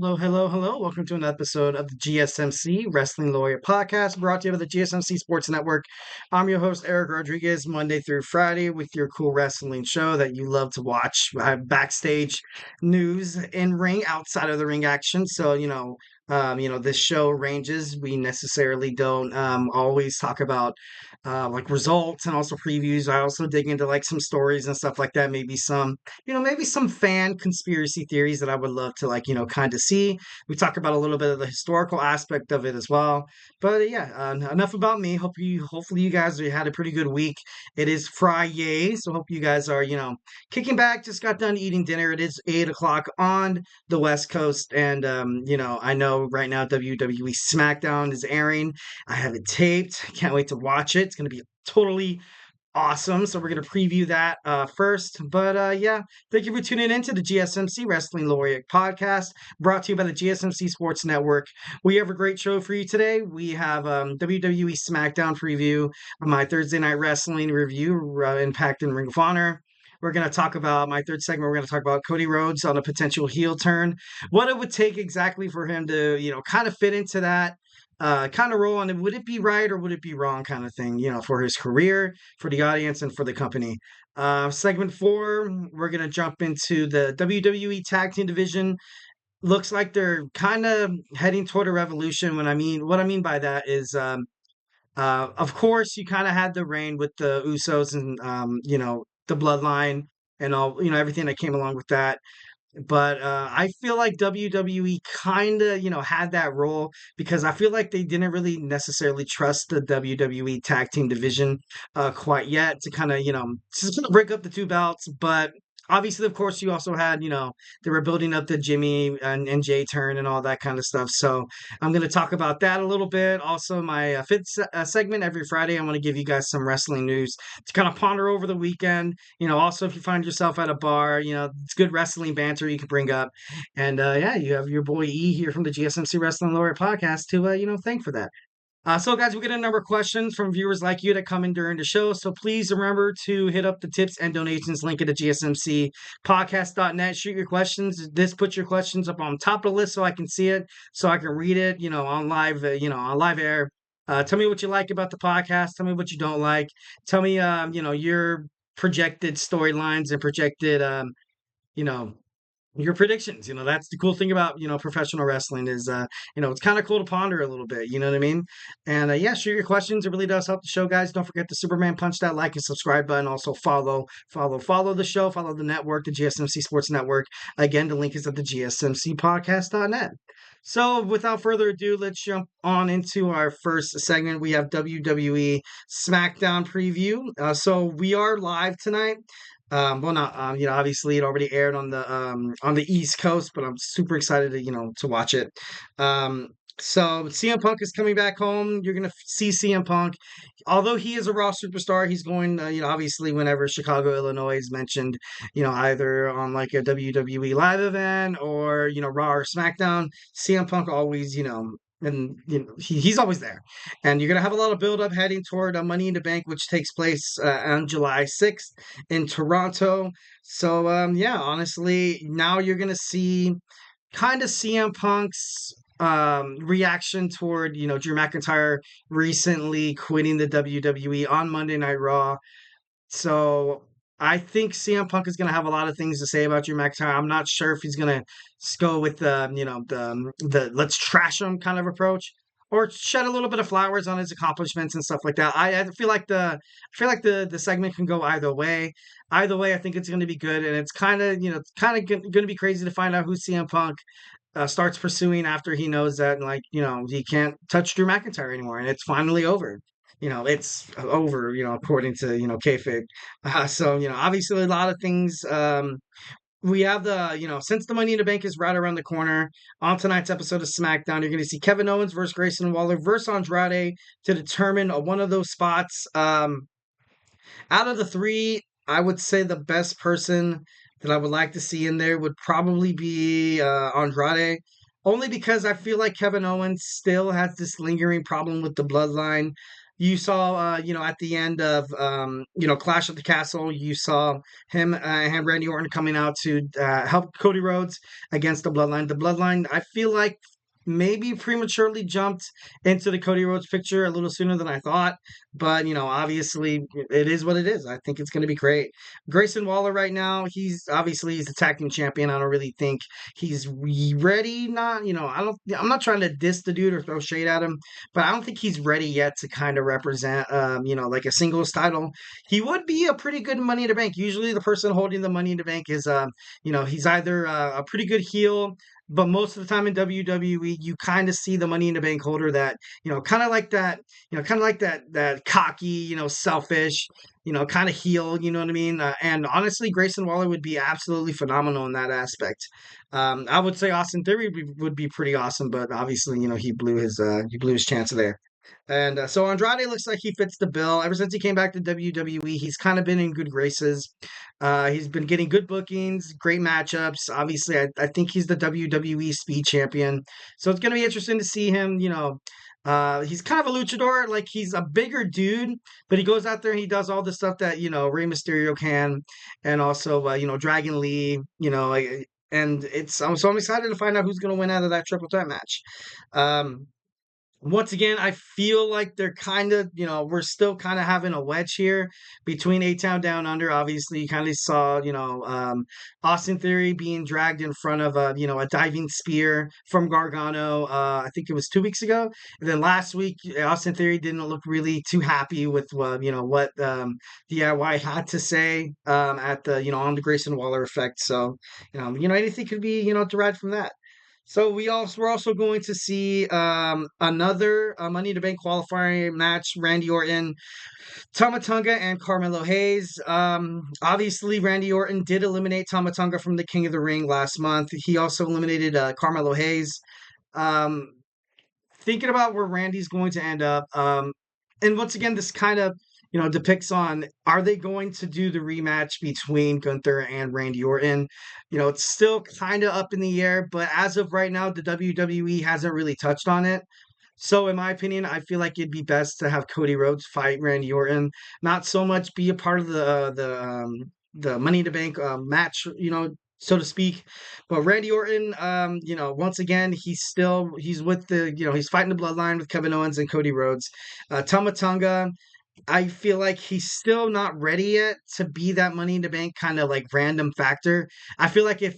Hello, hello, hello. Welcome to another episode of the GSMC Wrestling Laureate Podcast, brought to you by the GSMC Sports Network. I'm your host, Eric Rodriguez, Monday through Friday, with your cool wrestling show that you love to watch. I have backstage news in ring, outside of the ring action. This show ranges. We necessarily don't always talk about like results and also previews. I also dig into like some stories and stuff like that. Maybe some fan conspiracy theories that I would love to kind of see. We talk about a little bit of the historical aspect of it as well. But enough about me. Hopefully you guys had a pretty good week. It is Friday, so hope you guys are kicking back. Just got done eating dinner. It is 8 o'clock on the West Coast, and I know right now WWE Smackdown is airing. I have it taped. Can't wait to watch it. It's going to be totally awesome. So we're going to preview that first. Thank you for tuning in to the GSMC Wrestling Laureate Podcast, brought to you by the GSMC Sports Network. We have a great show for you today. We have WWE Smackdown preview, my Thursday Night Wrestling review, Impact and Ring of Honor. We're going to talk about my third segment. We're going to talk about Cody Rhodes on a potential heel turn, what it would take exactly for him to, kind of fit into that kind of role, and would it be right or would it be wrong kind of thing, for his career, for the audience, and for the company. Segment 4, we're going to jump into the WWE Tag Team Division. Looks like they're kind of heading toward a revolution. What I mean by that is, of course, you kind of had the reign with the Usos and, the Bloodline and all, everything that came along with that. But I feel like WWE kind of, had that role because I feel like they didn't really necessarily trust the WWE Tag Team Division quite yet to kind of, just kind of break up the two belts. But obviously, of course, you also had, they were building up the Jimmy and Jay turn and all that kind of stuff. So I'm going to talk about that a little bit. Also, my fifth segment every Friday, I'm going to give you guys some wrestling news to kind of ponder over the weekend. Also, if you find yourself at a bar, it's good wrestling banter you can bring up. And you have your boy E here from the GSMC Wrestling Laureate Podcast to, thank for that. Guys, we get a number of questions from viewers like you that come in during the show. So please remember to hit up the tips and donations link at the GSMCpodcast.net. Shoot your questions. Put your questions up on top of the list so I can see it, so I can read it, on live air. Tell me what you like about the podcast. Tell me what you don't like. Tell me, your projected storylines and projected, you know, your predictions. That's the cool thing about professional wrestling is it's kind of cool to ponder a little bit, you know what I mean. And shoot your questions. It really does help the show, guys. Don't forget to Superman punch that like and subscribe button. Also follow the show, follow the network, the GSMC Sports Network. Again, the link is at the GSMCpodcast.net. So without further ado, let's jump on into our first segment. We have WWE Smackdown preview. So we are live tonight. Obviously it already aired on the East Coast, but I'm super excited to watch it. So CM Punk is coming back home. You're gonna see CM Punk, although he is a Raw superstar. He's going, obviously whenever Chicago, Illinois is mentioned, either on like a WWE live event or Raw or SmackDown. CM Punk always, and he's always there, and you're gonna have a lot of build up heading toward Money in the Bank, which takes place on July 6th in Toronto. So honestly, now you're gonna see kind of CM Punk's reaction toward Drew McIntyre recently quitting the WWE on Monday Night Raw. So I think CM Punk is going to have a lot of things to say about Drew McIntyre. I'm not sure if he's going to go with the let's trash him kind of approach, or shed a little bit of flowers on his accomplishments and stuff like that. I feel like the segment can go either way. Either way, I think it's going to be good, and it's kind of going to be crazy to find out who CM Punk starts pursuing after he knows that he can't touch Drew McIntyre anymore, and it's finally over. It's over, according to, kayfabe. Obviously a lot of things. We have since the Money in the Bank is right around the corner, on tonight's episode of SmackDown, you're going to see Kevin Owens versus Grayson Waller versus Andrade to determine one of those spots. Out of the three, I would say the best person that I would like to see in there would probably be Andrade. Only because I feel like Kevin Owens still has this lingering problem with the bloodline. You saw, at the end of, Clash at the Castle, you saw him and Randy Orton coming out to help Cody Rhodes against the Bloodline. The Bloodline, I feel like maybe prematurely jumped into the Cody Rhodes picture a little sooner than I thought. But, obviously it is what it is. I think it's going to be great. Grayson Waller right now, he's the tag team champion. I don't really think he's ready. I'm not trying to diss the dude or throw shade at him, but I don't think he's ready yet to kind of represent, like a singles title. He would be a pretty good Money in the Bank. Usually the person holding the Money in the Bank is, he's either a pretty good heel, but most of the time in WWE, you kind of see the Money in the Bank holder that, kind of like that, that cocky, selfish, kind of heel, you know what I mean? And honestly, Grayson Waller would be absolutely phenomenal in that aspect. I would say Austin Theory would be pretty awesome, but obviously, he blew his chance there. And so Andrade looks like he fits the bill. Ever since he came back to WWE, he's kind of been in good graces. He's been getting good bookings, great matchups. Obviously, I think he's the WWE Speed Champion. So it's going to be interesting to see him, he's kind of a luchador. Like, he's a bigger dude, but he goes out there and he does all the stuff that, Rey Mysterio can. And also, Dragon Lee, and I'm excited to find out who's going to win out of that triple threat match. Once again, I feel like they're kind of, we're still kind of having a wedge here between A-Town Down Under. Obviously, you kind of saw, Austin Theory being dragged in front of a diving spear from Gargano. I think it was 2 weeks ago. And then last week, Austin Theory didn't look really too happy with, what DIY had to say at the, on the Grayson Waller effect. So, anything could be, derived from that. So we're also going to see another Money in the Bank qualifying match. Randy Orton, Tama Tonga, and Carmelo Hayes. Obviously, Randy Orton did eliminate Tama Tonga from the King of the Ring last month. He also eliminated Carmelo Hayes. Thinking about where Randy's going to end up, and once again, this kind of depicts on, are they going to do the rematch between Gunther and Randy Orton? It's still kind of up in the air, but as of right now, the WWE hasn't really touched on it. So in my opinion, I feel like it'd be best to have Cody Rhodes fight Randy Orton, not so much be a part of the Money in the Bank match, so to speak. But Randy Orton, once again, he's with he's fighting the Bloodline with Kevin Owens and Cody Rhodes. Tama Tonga, I feel like he's still not ready yet to be that Money in the Bank kind of like random factor. I feel like if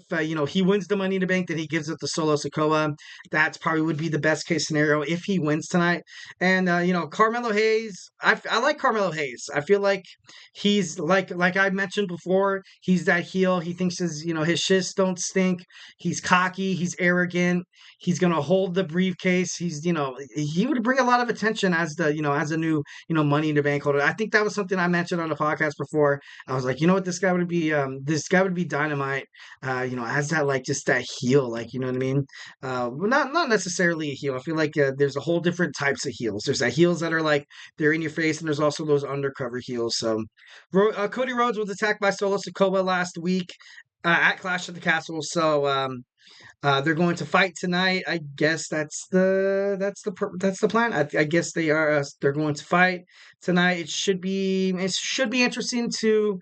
he wins the Money in the Bank, then he gives it to Solo Sikoa. That's probably would be the best case scenario if he wins tonight. And Carmelo Hayes, I like Carmelo Hayes. I feel like he's like I mentioned before, he's that heel. He thinks his shits don't stink. He's cocky. He's arrogant. He's gonna hold the briefcase. He would bring a lot of attention as as a new Money in the Bank holder. I think that was something I mentioned on the podcast before. I was like, what, this guy would be dynamite. As that, like, just that heel, like, you know what I mean? Well, not necessarily a heel. I feel like there's a whole different types of heels. There's that heels that are like they're in your face, and there's also those undercover heels. So, Cody Rhodes was attacked by Solo Sikoa last week at Clash at the Castle. So. They're going to fight tonight. I guess that's the plan. I guess they're going to fight tonight. It should be interesting to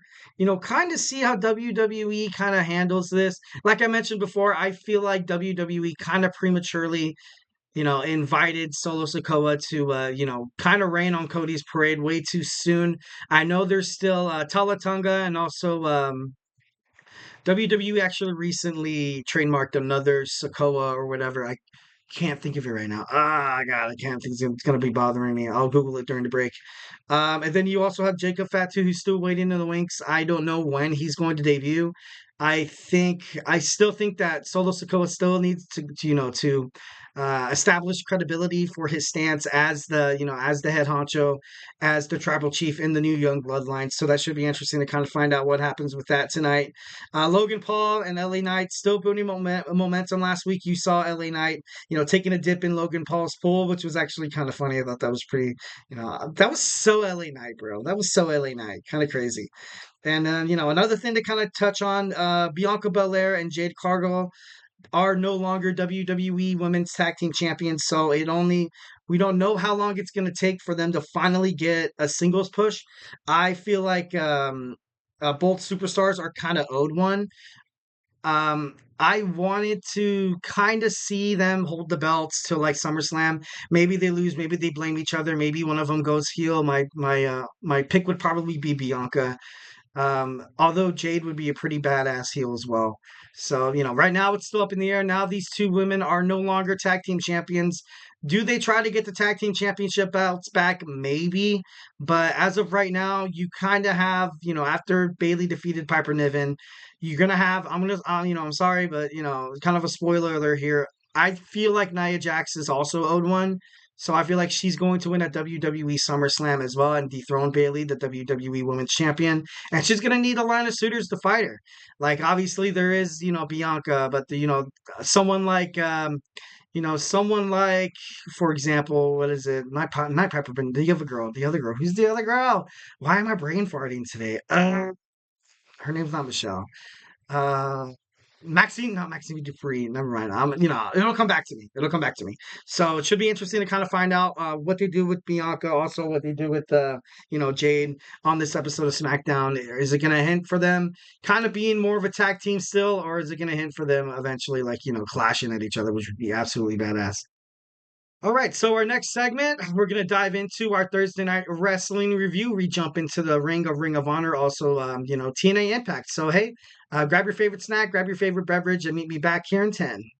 kind of see how WWE kind of handles this. Like I mentioned before, I feel like WWE kind of prematurely invited Solo Sikoa to kind of rain on Cody's parade way too soon. I know there's still Tama Tonga, and also WWE actually recently trademarked another Sikoa or whatever. I can't think of it right now. God, I can't think. It's going to be bothering me. I'll Google it during the break. And then you also have Jacob Fatu, who's still waiting in the wings. I don't know when he's going to debut. I still think that Solo Sikoa still needs to establish credibility for his stance as the head honcho, as the tribal chief in the new young bloodline. So that should be interesting to kind of find out what happens with that tonight. Logan Paul and LA Knight still building momentum. Last week you saw LA Knight, taking a dip in Logan Paul's pool, which was actually kind of funny. I thought that was pretty, that was so LA Knight, bro. That was so LA Knight. Kind of crazy. And then, another thing to kind of touch on, Bianca Belair and Jade Cargill. are no longer WWE Women's Tag Team Champions. So we don't know how long it's going to take for them to finally get a singles push. I feel like both superstars are kind of owed one. I wanted to kind of see them hold the belts to like SummerSlam. Maybe they lose, maybe they blame each other, maybe one of them goes heel. My pick would probably be Bianca. Although Jade would be a pretty badass heel as well. So, right now it's still up in the air. Now these two women are no longer tag team champions. Do they try to get the tag team championship belts back? Maybe. But as of right now, you kind of have, after Bayley defeated Piper Niven, you're going to have, I'm sorry, but, kind of a spoiler alert here. I feel like Nia Jax is also owed one. So I feel like she's going to win at WWE SummerSlam as well and dethrone Bayley, the WWE Women's Champion. And she's going to need a line of suitors to fight her. Like, obviously, there is, Bianca, but, someone like, someone like, for example, what is it? Not Piper, but the other girl. The other girl. Who's the other girl? Why am I brain farting today? Her name's not Michelle. Uh, not Maxine Dupree. Never mind. It'll come back to me. It'll come back to me. So it should be interesting to kind of find out what they do with Bianca, also what they do with Jade on this episode of SmackDown. Is it going to hint for them kind of being more of a tag team still, or is it going to hint for them eventually like clashing at each other, which would be absolutely badass. All right, so our next segment, we're going to dive into our Thursday night wrestling review. We jump into the Ring of Honor, also, TNA Impact. So, hey, grab your favorite snack, grab your favorite beverage, and meet me back here in 10.